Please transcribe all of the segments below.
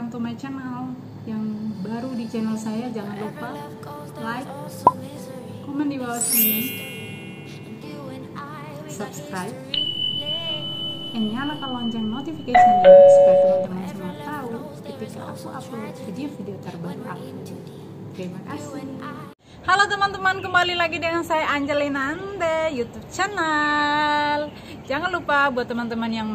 welcome to my channel. Yang baru di channel saya, jangan lupa like, komen di bawah sini, subscribe, dan nyalakan lonceng notification-nya supaya teman-teman semua tahu ketika aku upload video-video terbaru aku. Terima kasih. Halo teman-teman, kembali lagi dengan saya Angelina Ande YouTube channel. Jangan lupa buat teman-teman yang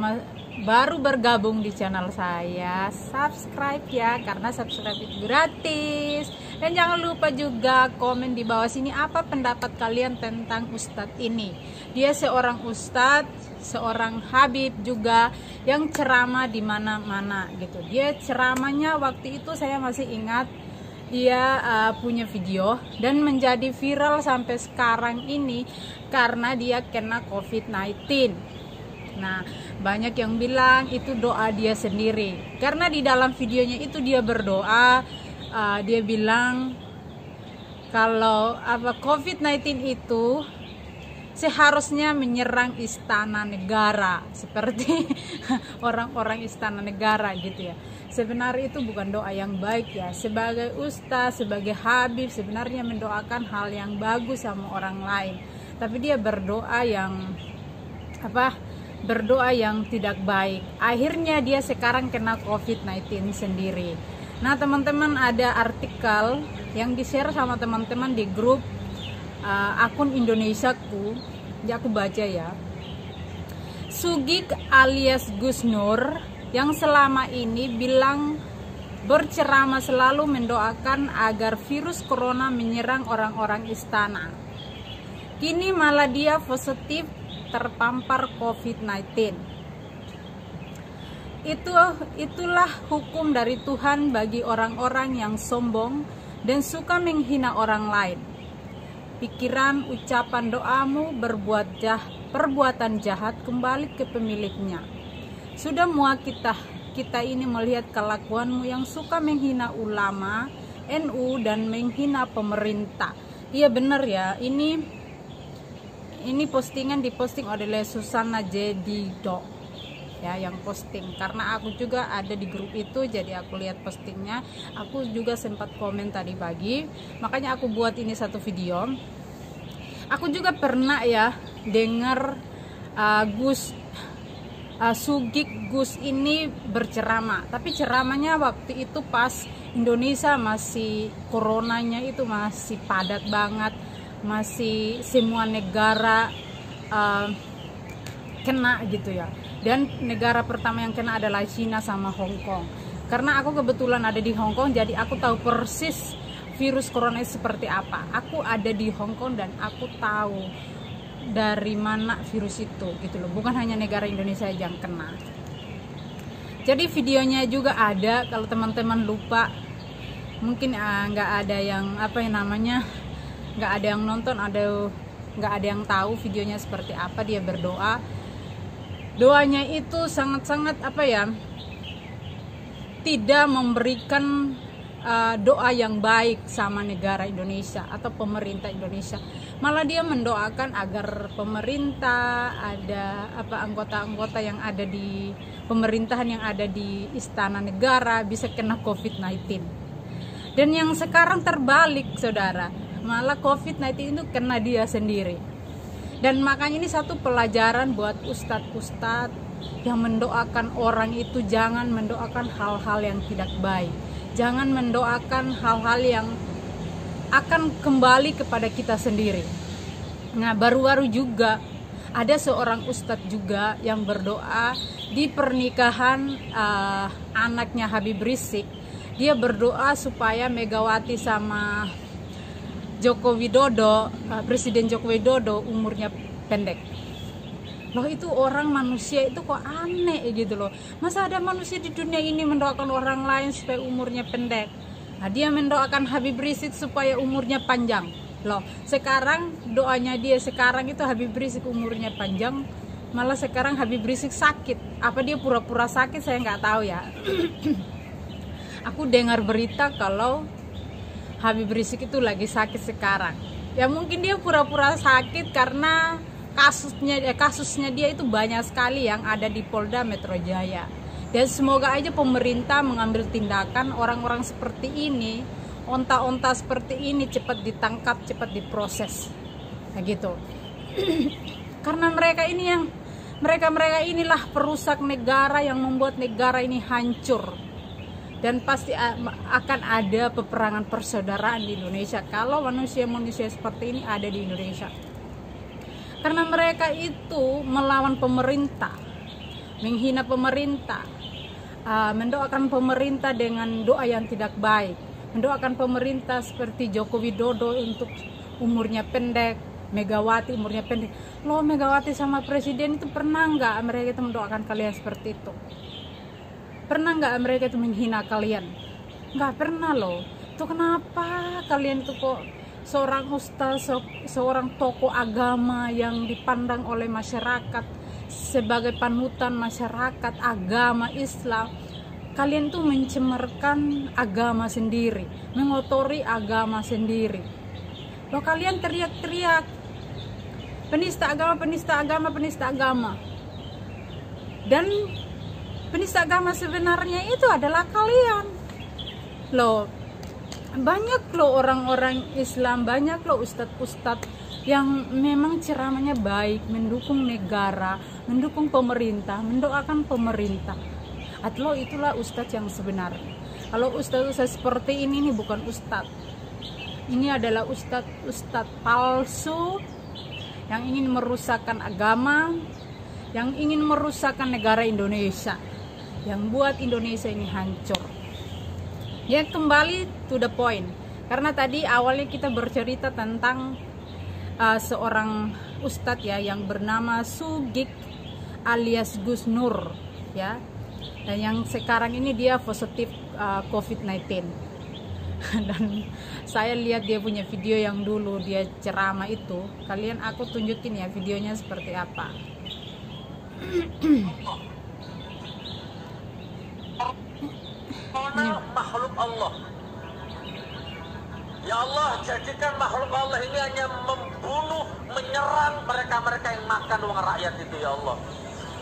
baru bergabung di channel saya, subscribe ya, karena subscribe itu gratis. Dan jangan lupa juga komen di bawah sini apa pendapat kalian tentang ustadz ini. Dia seorang ustadz, seorang habib juga yang ceramah di mana-mana gitu. Dia ceramahnya waktu itu saya masih ingat, dia punya video dan menjadi viral sampai sekarang ini karena dia kena COVID-19. Nah, banyak yang bilang itu doa dia sendiri, karena di dalam videonya itu dia berdoa, dia bilang kalau COVID-19 itu seharusnya menyerang istana negara seperti orang-orang istana negara gitu ya. Sebenarnya itu bukan doa yang baik ya. Sebagai ustaz, sebagai habib, sebenarnya mendoakan hal yang bagus sama orang lain, tapi dia berdoa yang berdoa yang tidak baik. Akhirnya dia sekarang kena COVID-19 sendiri. Nah teman-teman, ada artikel yang di-share sama teman-teman di grup akun Indonesiaku, ya aku baca ya. Sugik alias Gus Nur yang selama ini bilang berceramah selalu mendoakan agar virus corona menyerang orang-orang istana, kini malah dia positif terpampar COVID-19. Itulah hukum dari Tuhan bagi orang-orang yang sombong dan suka menghina orang lain. Pikiran, ucapan, doamu perbuatan jahat kembali ke pemiliknya. Sudah muak kita ini melihat kelakuanmu yang suka menghina ulama, NU, dan menghina pemerintah. Iya benar ya, ini postingan diposting oleh Susana Jedido ya, yang posting, karena aku juga ada di grup itu, jadi aku lihat postingnya, aku juga sempat komen tadi pagi, makanya aku buat ini satu video. Aku juga pernah ya dengar Sugik Gus ini berceramah, tapi ceramahnya waktu itu pas Indonesia masih coronanya itu masih padat banget, masih semua negara kena gitu ya. Dan negara pertama yang kena adalah China sama Hong Kong. Karena aku kebetulan ada di Hong Kong, jadi aku tahu persis virus corona seperti apa. Aku ada di Hong Kong dan aku tahu dari mana virus itu gitu loh. Bukan hanya negara Indonesia yang kena. Jadi videonya juga ada, kalau teman-teman lupa mungkin nggak ada yang nggak ada yang nonton, nggak ada yang tahu videonya seperti apa. Dia berdoa, doanya itu sangat-sangat tidak memberikan doa yang baik sama negara Indonesia atau pemerintah Indonesia. Malah dia mendoakan agar pemerintah, ada anggota-anggota yang ada di pemerintahan yang ada di istana negara bisa kena COVID-19. Dan yang sekarang terbalik saudara, malah COVID-19 itu kena dia sendiri. Dan makanya ini satu pelajaran buat ustadz-ustadz yang mendoakan orang itu, jangan mendoakan hal-hal yang tidak baik, jangan mendoakan hal-hal yang akan kembali kepada kita sendiri. Nah baru-baru juga ada seorang ustadz juga yang berdoa di pernikahan anaknya Habib Rizik. Dia berdoa supaya Megawati sama Joko Widodo, Presiden Joko Widodo umurnya pendek. Loh, itu orang manusia itu kok aneh gitu loh. Masa ada manusia di dunia ini mendoakan orang lain supaya umurnya pendek? Nah, dia mendoakan Habib Rizik supaya umurnya panjang. Loh, sekarang doanya dia sekarang itu Habib Rizik umurnya panjang, malah sekarang Habib Rizik sakit. Apa dia pura-pura sakit, saya nggak tahu ya. Aku dengar berita kalau Habib Rizik itu lagi sakit sekarang. Ya mungkin dia pura-pura sakit karena kasusnya dia itu banyak sekali yang ada di Polda Metro Jaya. Dan semoga aja pemerintah mengambil tindakan, orang-orang seperti ini, onta-onta seperti ini cepat ditangkap, cepat diproses. Nah gitu. Karena mereka inilah perusak negara yang membuat negara ini hancur. Dan pasti akan ada peperangan persaudaraan di Indonesia kalau manusia-manusia seperti ini ada di Indonesia. Karena mereka itu melawan pemerintah, menghina pemerintah, mendoakan pemerintah dengan doa yang tidak baik, mendoakan pemerintah seperti Joko Widodo untuk umurnya pendek, Megawati umurnya pendek. Loh, Megawati sama presiden itu pernah nggak mereka itu mendoakan kalian seperti itu? Pernah nggak mereka itu menghina kalian? Nggak pernah loh. Itu kenapa kalian itu kok seorang ustaz, seorang tokoh agama yang dipandang oleh masyarakat sebagai panutan masyarakat agama Islam, kalian tuh mencemarkan agama sendiri, mengotori agama sendiri. Loh, kalian teriak-teriak penista agama, penista agama, penista agama. Dan penista agama sebenarnya itu adalah kalian. Loh, banyak loh orang-orang Islam, banyak loh ustadz-ustadz yang memang ceramahnya baik, mendukung negara, mendukung pemerintah, mendoakan pemerintah. Atau itulah ustadz yang sebenarnya. Kalau ustadz-ustadz seperti ini bukan ustadz. Ini adalah ustadz palsu yang ingin merusakkan agama, yang ingin merusakkan negara Indonesia, yang buat Indonesia ini hancur. Ya, kembali to the point. Karena tadi awalnya kita bercerita tentang seorang ustadz ya yang bernama Sugik alias Gus Nur ya. Dan yang sekarang ini dia positif COVID-19. Dan saya lihat dia punya video yang dulu dia ceramah itu. Kalian aku tunjukin ya videonya seperti apa. Makhluk Allah. Ya Allah, jadikan makhluk Allah ini hanya membunuh, menyerang mereka-mereka yang makan uang rakyat itu ya Allah.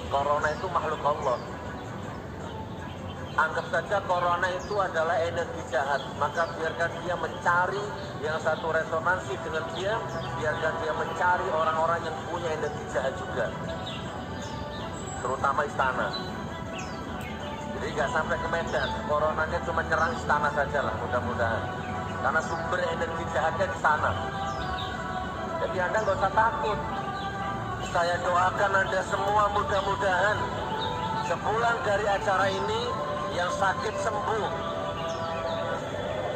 Corona itu makhluk Allah. Anggap saja corona itu adalah energi jahat, maka biarkan dia mencari yang satu resonansi dengan dia, biarkan dia mencari orang-orang yang punya energi jahat juga, terutama istana. Jadi nggak sampai ke Medan, coronanya cuma nyerang istana saja lah mudah-mudahan, karena sumber energi jahatnya di sana. Jadi Anda nggak usah takut. Saya doakan Anda semua mudah-mudahan sepulang dari acara ini yang sakit sembuh,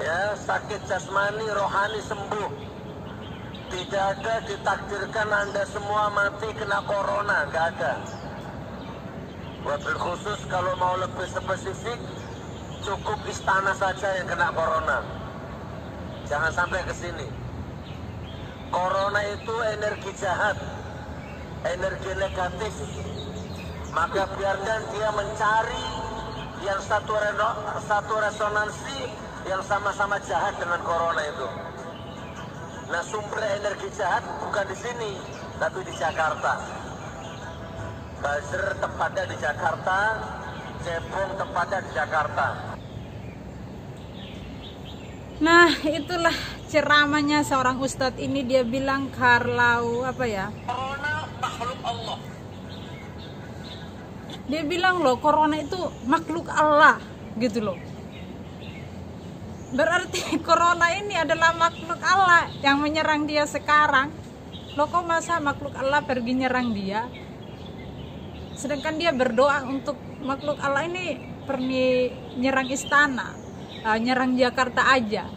ya, sakit jasmani rohani sembuh. Tidak ada ditakdirkan Anda semua mati kena corona, nggak ada. Wabil khusus kalau mau lebih spesifik, cukup istana saja yang kena corona, jangan sampai ke sini. Corona itu energi jahat, energi negatif, maka biarkan dia mencari yang satu resonansi yang sama-sama jahat dengan corona itu. Nah, sumber energi jahat bukan di sini, tapi di Jakarta. Buzzer tempatnya di Jakarta, cebong tempatnya di Jakarta. Nah, itulah ceramahnya seorang ustadz ini. Dia bilang kalau apa ya? Corona makhluk Allah. Dia bilang loh, corona itu makhluk Allah gitu loh. Berarti corona ini adalah makhluk Allah yang menyerang dia sekarang. Loh, kok masa makhluk Allah pergi nyerang dia? Sedangkan dia berdoa untuk makhluk Allah ini pergi nyerang istana, nyerang Jakarta aja.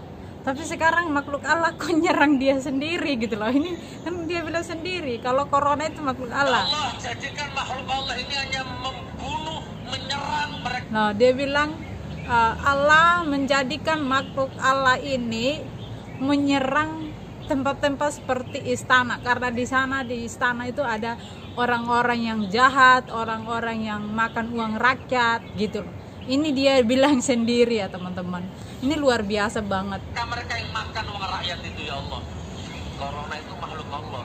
Tapi sekarang makhluk Allah kok nyerang dia sendiri gitu loh. Ini kan dia bilang sendiri kalau corona itu makhluk Allah. Allah jadikan makhluk Allah ini hanya membunuh, menyerang mereka. Nah, dia bilang Allah menjadikan makhluk Allah ini menyerang tempat-tempat seperti istana, karena di sana di istana itu ada orang-orang yang jahat, orang-orang yang makan uang rakyat gitu loh. Ini dia bilang sendiri ya teman-teman. Ini luar biasa banget. Mereka yang makan uang rakyat itu ya Allah. Corona itu makhluk Allah.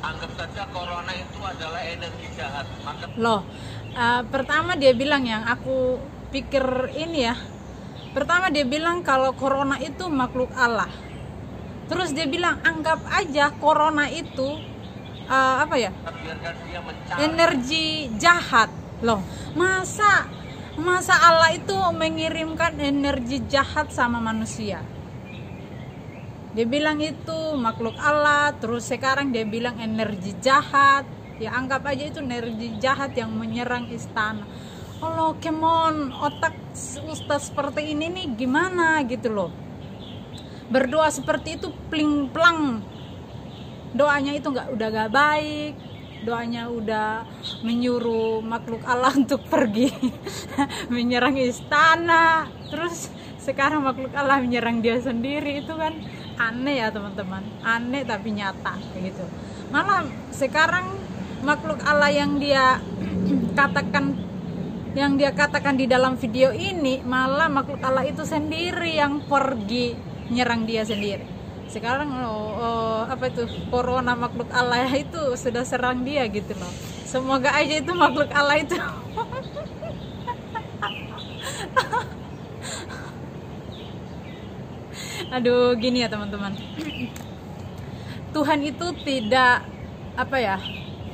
Anggap saja corona itu adalah energi jahat. Maka Loh, pertama dia bilang, yang aku pikir ini ya, pertama dia bilang kalau corona itu makhluk Allah. Terus dia bilang anggap aja corona itu biarkan dia mencari energi jahat. Loh, masa Allah itu mengirimkan energi jahat sama manusia? Dia bilang itu makhluk Allah, terus sekarang dia bilang energi jahat. Ya anggap aja itu energi jahat yang menyerang istana. Allah, kemon, otak ustaz seperti ini nih gimana gitu loh. Berdoa seperti itu pling plang. Doanya itu udah gak baik. Doanya udah menyuruh makhluk Allah untuk pergi menyerang istana. Terus sekarang makhluk Allah menyerang dia sendiri, itu kan aneh ya teman-teman, aneh tapi nyata kayak gitu. Malah sekarang makhluk Allah yang dia katakan di dalam video ini, malah makhluk Allah itu sendiri yang pergi nyerang dia sendiri. Sekarang corona makhluk Allah itu sudah serang dia gitu loh. Semoga aja itu makhluk Allah itu aduh, gini ya teman-teman, Tuhan itu tidak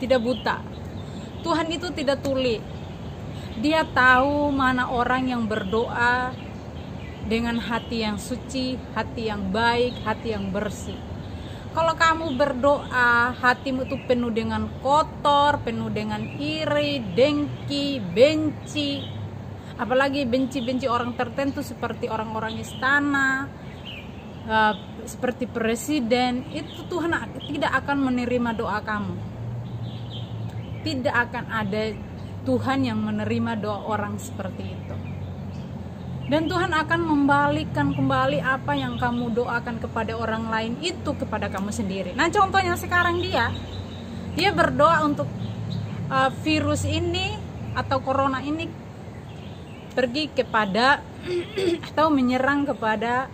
tidak buta. Tuhan itu tidak tuli. Dia tahu mana orang yang berdoa dengan hati yang suci, hati yang baik, hati yang bersih. Kalau kamu berdoa hatimu itu penuh dengan kotor, penuh dengan iri, dengki, benci, apalagi benci orang tertentu seperti orang-orang istana, seperti presiden, itu Tuhan tidak akan menerima doa kamu. Tidak akan ada Tuhan yang menerima doa orang seperti itu. Dan Tuhan akan membalikkan kembali apa yang kamu doakan kepada orang lain itu kepada kamu sendiri. Nah, contohnya sekarang dia berdoa untuk virus ini atau corona ini pergi kepada atau menyerang kepada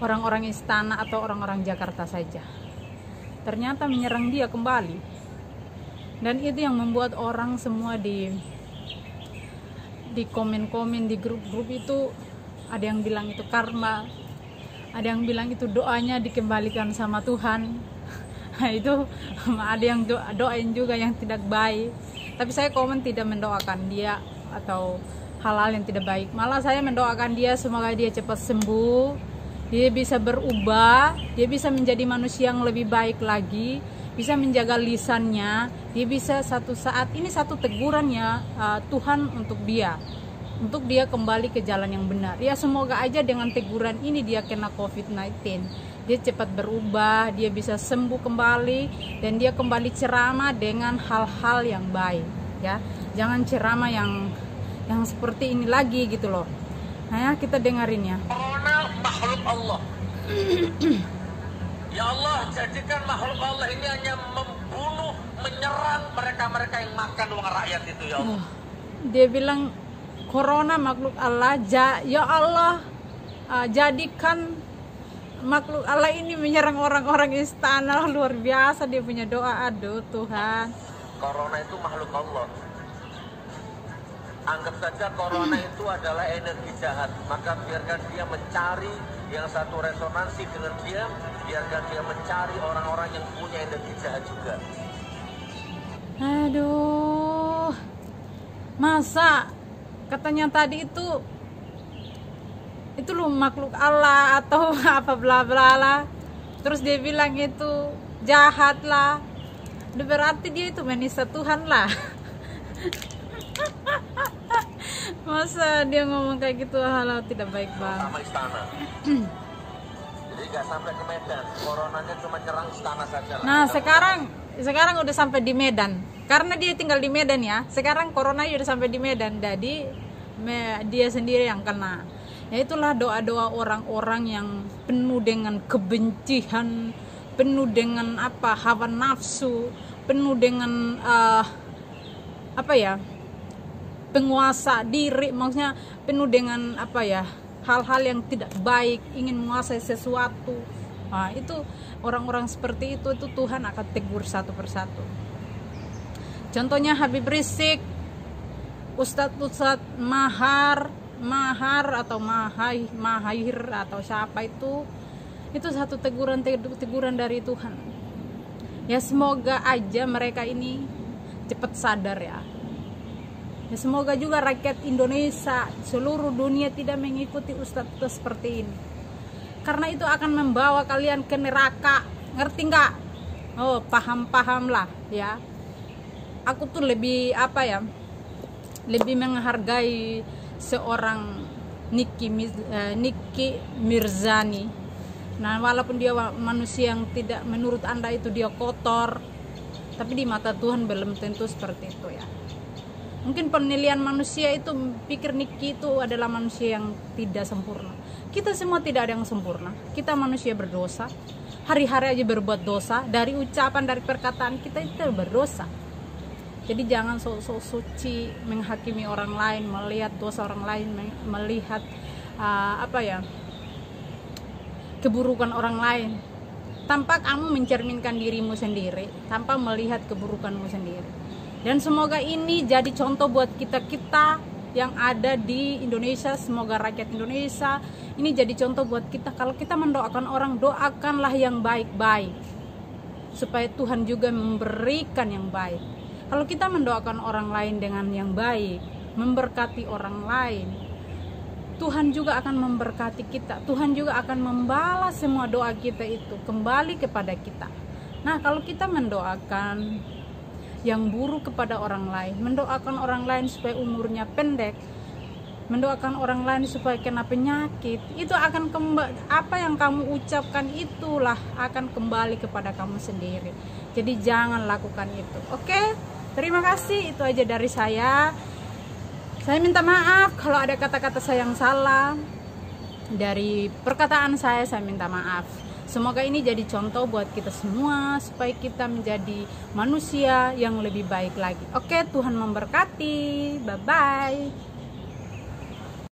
orang-orang istana atau orang-orang Jakarta saja. Ternyata menyerang dia kembali. Dan itu yang membuat orang semua di komen-komen di grup-grup itu, ada yang bilang itu karma, ada yang bilang itu doanya dikembalikan sama Tuhan. Itu ada yang doain juga yang tidak baik. Tapi saya komen tidak mendoakan dia atau hal-hal yang tidak baik. Malah saya mendoakan dia semoga dia cepat sembuh, dia bisa berubah, dia bisa menjadi manusia yang lebih baik lagi, bisa menjaga lisannya, dia bisa satu saat ini satu tegurannya Tuhan untuk dia kembali ke jalan yang benar. Ya semoga aja dengan teguran ini dia kena COVID-19, dia cepat berubah, dia bisa sembuh kembali, dan dia kembali ceramah dengan hal-hal yang baik ya. Jangan ceramah yang seperti ini lagi gitu loh. Nah ya, kita dengerin ya. corona makhluk Allah. Ya Allah, jadikan makhluk Allah ini hanya membunuh, menyerang mereka-mereka yang makan uang rakyat itu ya Allah. Dia bilang corona makhluk Allah, ya Allah, jadikan makhluk Allah ini menyerang orang-orang istana. Luar biasa dia punya doa. Aduh Tuhan, Corona itu makhluk Allah. Anggap saja corona itu adalah energi jahat. Maka biarkan dia mencari yang satu resonansi dengan dia. Biarkan dia mencari orang-orang yang punya energi jahat juga. aduh, masa katanya tadi itu lu makhluk Allah atau apa bla bla lah, terus dia bilang itu jahat lah, berarti dia itu menista Tuhan lah. Masa dia ngomong kayak gitu, hal tidak baik banget. Sama istana. Jadi nggak sampai ke Medan, coronanya cuma nyerang istana saja. Nah sekarang udah sampai di Medan, karena dia tinggal di Medan ya. Sekarang corona udah sampai di Medan, jadi dia sendiri yang kena. Ya itulah doa-doa orang-orang yang penuh dengan kebencian, penuh dengan hawa nafsu, penuh dengan penguasa diri, maksudnya penuh dengan hal-hal yang tidak baik, ingin menguasai sesuatu, Nah, itu orang-orang seperti itu Tuhan akan tegur satu persatu. Contohnya Habib Rizik, Ustadz Mahar atau Mahir atau siapa itu satu teguran dari Tuhan. Ya semoga aja mereka ini cepat sadar ya. Ya semoga juga rakyat Indonesia, seluruh dunia tidak mengikuti ustadz seperti ini. Karena itu akan membawa kalian ke neraka, ngerti nggak? Oh, paham lah ya. Aku tuh lebih lebih menghargai seorang Niki Mirzani. Nah, walaupun dia manusia yang tidak menurut Anda itu dia kotor, tapi di mata Tuhan belum tentu seperti itu ya. Mungkin penilaian manusia itu pikir Niki itu adalah manusia yang tidak sempurna. Kita semua tidak ada yang sempurna. Kita manusia berdosa. Hari-hari aja berbuat dosa. Dari ucapan, dari perkataan kita itu berdosa. Jadi jangan sok-sok suci menghakimi orang lain, melihat dosa orang lain, melihat keburukan orang lain. Tanpa kamu mencerminkan dirimu sendiri, tanpa melihat keburukanmu sendiri. Dan semoga ini jadi contoh buat kita yang ada di Indonesia. Semoga rakyat Indonesia ini jadi contoh buat kita. Kalau kita mendoakan orang, doakanlah yang baik-baik, supaya Tuhan juga memberikan yang baik. Kalau kita mendoakan orang lain dengan yang baik, memberkati orang lain, Tuhan juga akan memberkati kita. Tuhan juga akan membalas semua doa kita itu kembali kepada kita. Nah, kalau kita mendoakan yang buruk kepada orang lain, mendoakan orang lain supaya umurnya pendek, mendoakan orang lain supaya kena penyakit, itu akan apa yang kamu ucapkan itulah akan kembali kepada kamu sendiri. Jadi jangan lakukan itu. Oke? Terima kasih, itu aja dari saya. Saya minta maaf kalau ada kata-kata saya yang salah. Dari perkataan saya minta maaf. Semoga ini jadi contoh buat kita semua supaya kita menjadi manusia yang lebih baik lagi. Oke, Tuhan memberkati. Bye-bye.